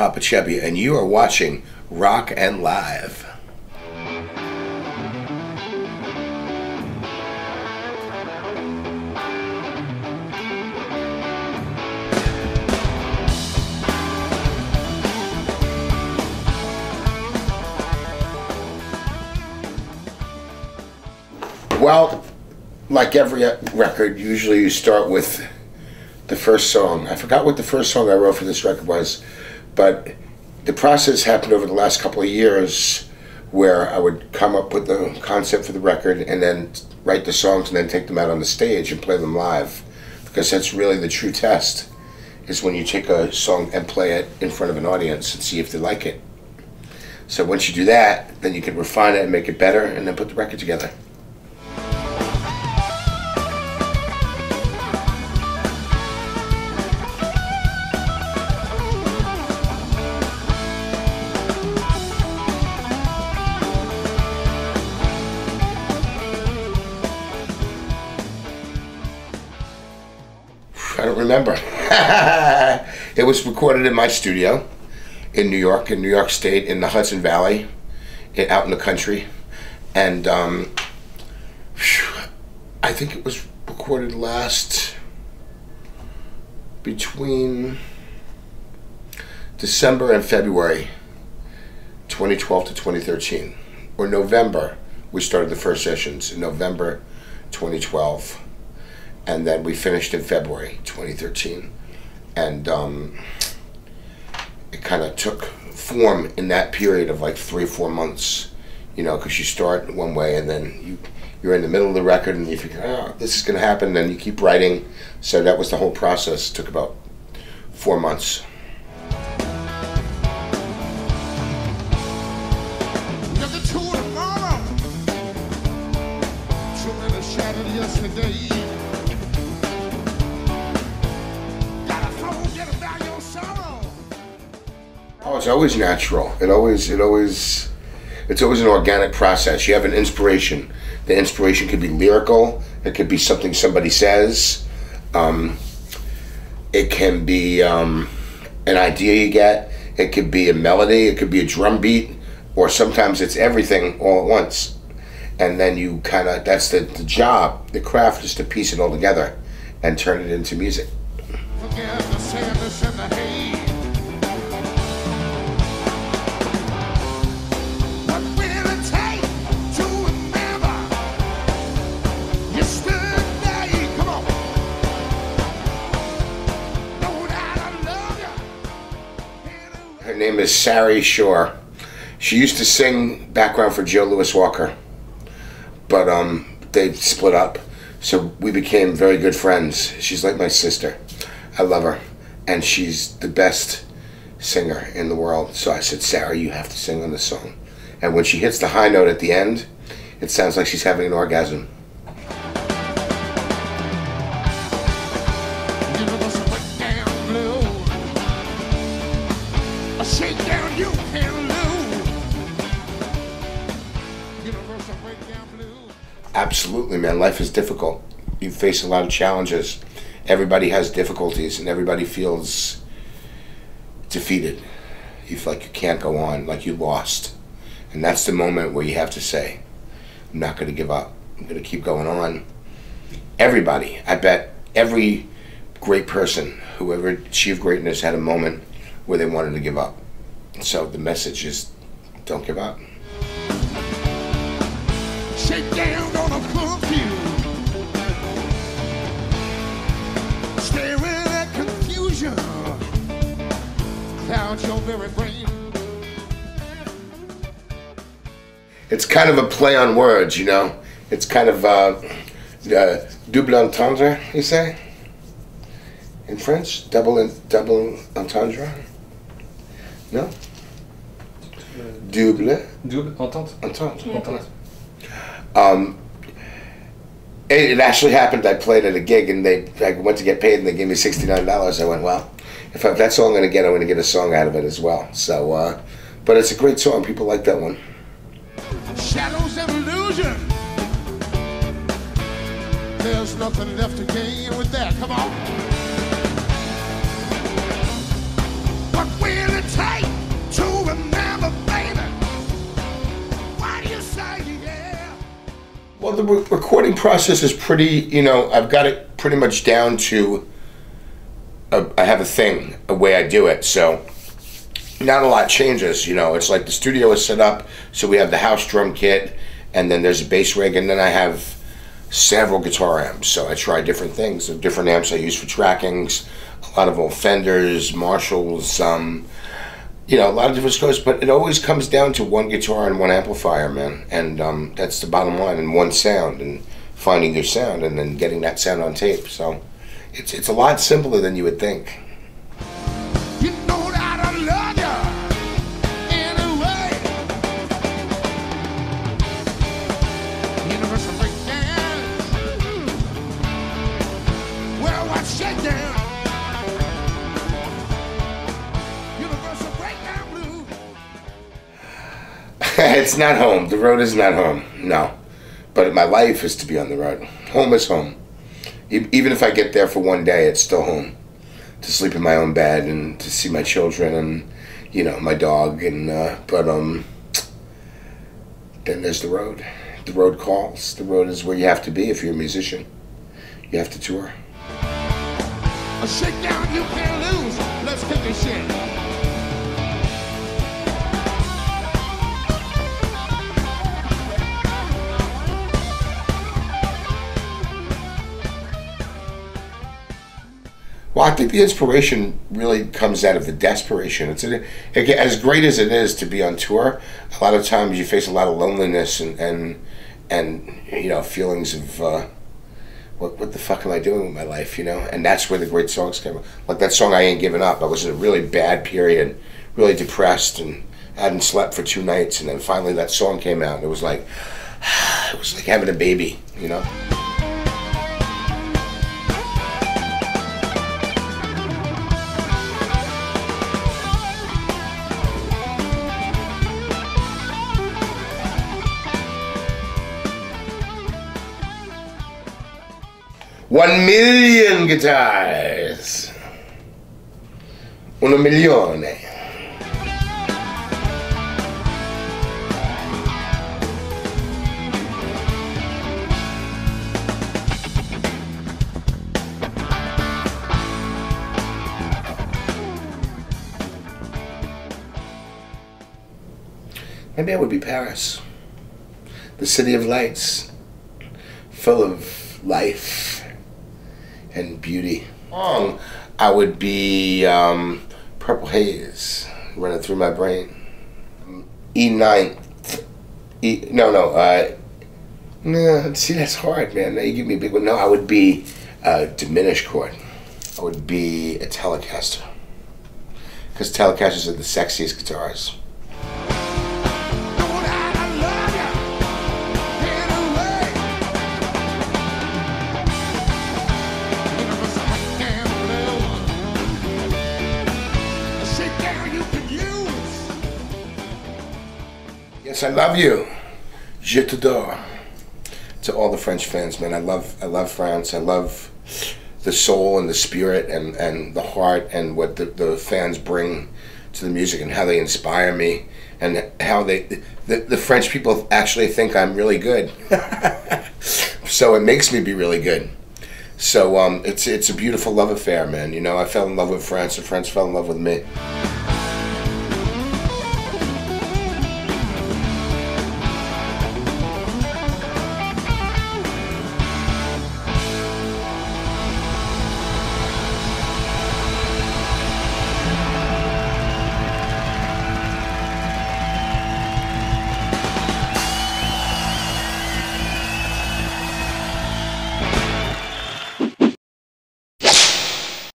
Popa Chubby, and you are watching Rocknlive. Well, like every record, usually you start with the first song. I forgot what the first song I wrote for this record was, but the process happened over the last couple of years where I would come up with the concept for the record and then write the songs and then take them out on the stage and play them live, because that's really the true test, is when you take a song and play it in front of an audience and see if they like it. So once you do that, then you can refine it and make it better and then put the record together. I don't remember. It was recorded in my studio in New York State, in the Hudson Valley, out in the country. And I think it was recorded last between December and February 2012 to 2013. Or November, we started the first sessions in November 2012. And then we finished in February 2013. And it kind of took form in that period of like 3 or 4 months, you know, because you start one way and then you're in the middle of the record and you think, oh, this is going to happen, and then you keep writing. So that was the whole process. It took about 4 months. Oh, it's always natural. It's always an organic process. You have an inspiration. The inspiration could be lyrical. It could be something somebody says. It can be an idea you get. It could be a melody. It could be a drum beat. Or sometimes it's everything all at once. And then you kind of, that's the job. The craft is to piece it all together and turn it into music. Her name is Sari Shore. She used to sing background for Joe Louis Walker, but they split up, so we became very good friends. She's like my sister. I love her, and she's the best singer in the world. So I said, Sarah, you have to sing on this song. And when she hits the high note at the end, it sounds like she's having an orgasm. Absolutely, man. Life is difficult. You face a lot of challenges. Everybody has difficulties, and everybody feels defeated. You feel like you can't go on, like you lost. And that's the moment where you have to say, I'm not going to give up. I'm going to keep going on. Everybody, I bet every great person who ever achieved greatness had a moment where they wanted to give up. So the message is, don't give up. Shake down on a perfume, staring at confusion, clouds your very brain. It's kind of a play on words, you know. It's kind of double entendre, you say, in French. Double entendre. No. Double entente. Entente. It actually happened. I played at a gig and I went to get paid and they gave me $69. I went, well, if that's all I'm going to get, I'm going to get a song out of it as well. So, but it's a great song. People like that one. Shadows and illusion. There's nothing left to gain with that. Come on. What will it take? Well, the recording process is pretty, you know, I've got it pretty much down to, I have a thing, a way I do it, so not a lot changes, you know. It's like the studio is set up, so we have the house drum kit, and then there's a bass rig, and then I have several guitar amps, so I try different things. The different amps I use for trackings, a lot of old Fenders, Marshalls, you know, a lot of different scores, but it always comes down to one guitar and one amplifier, man, and that's the bottom line, and one sound, and finding your sound, and then getting that sound on tape, so it's a lot simpler than you would think. You know that I love you anyway. Universal breakdown. Well, what's shakedown? Universal breakdown blue. It's not home. The road is not home. No. But my life is to be on the road. Home is home. Even if I get there for one day, it's still home. To sleep in my own bed and to see my children and, you know, my dog. And but then there's the road. The road calls. The road is where you have to be if you're a musician. You have to tour. A shakedown you can't lose. Let's take a shit. Well, I think the inspiration really comes out of the desperation. As great as it is to be on tour, a lot of times you face a lot of loneliness and you know, feelings of what the fuck am I doing with my life, you know? And that's where the great songs came up. Like that song "I Ain't Giving Up." I was in a really bad period, really depressed, and hadn't slept for 2 nights, and then finally that song came out, and it was like having a baby, you know? One million guitars. 1 milione. Maybe I would be Paris. The city of lights. Full of life and beauty. I would be Purple Haze running through my brain. E9. No, see, that's hard, man. Now you give me a big one. No, I would be a diminished chord. I would be a Telecaster. Because Telecasters are the sexiest guitars. Yes, I love you. Je t'adore. To all the French fans, man, I love France. I love the soul and the spirit and the heart and what the fans bring to the music and how they inspire me and how the French people actually think I'm really good. So it makes me be really good. So it's a beautiful love affair, man. You know, I fell in love with France and France fell in love with me.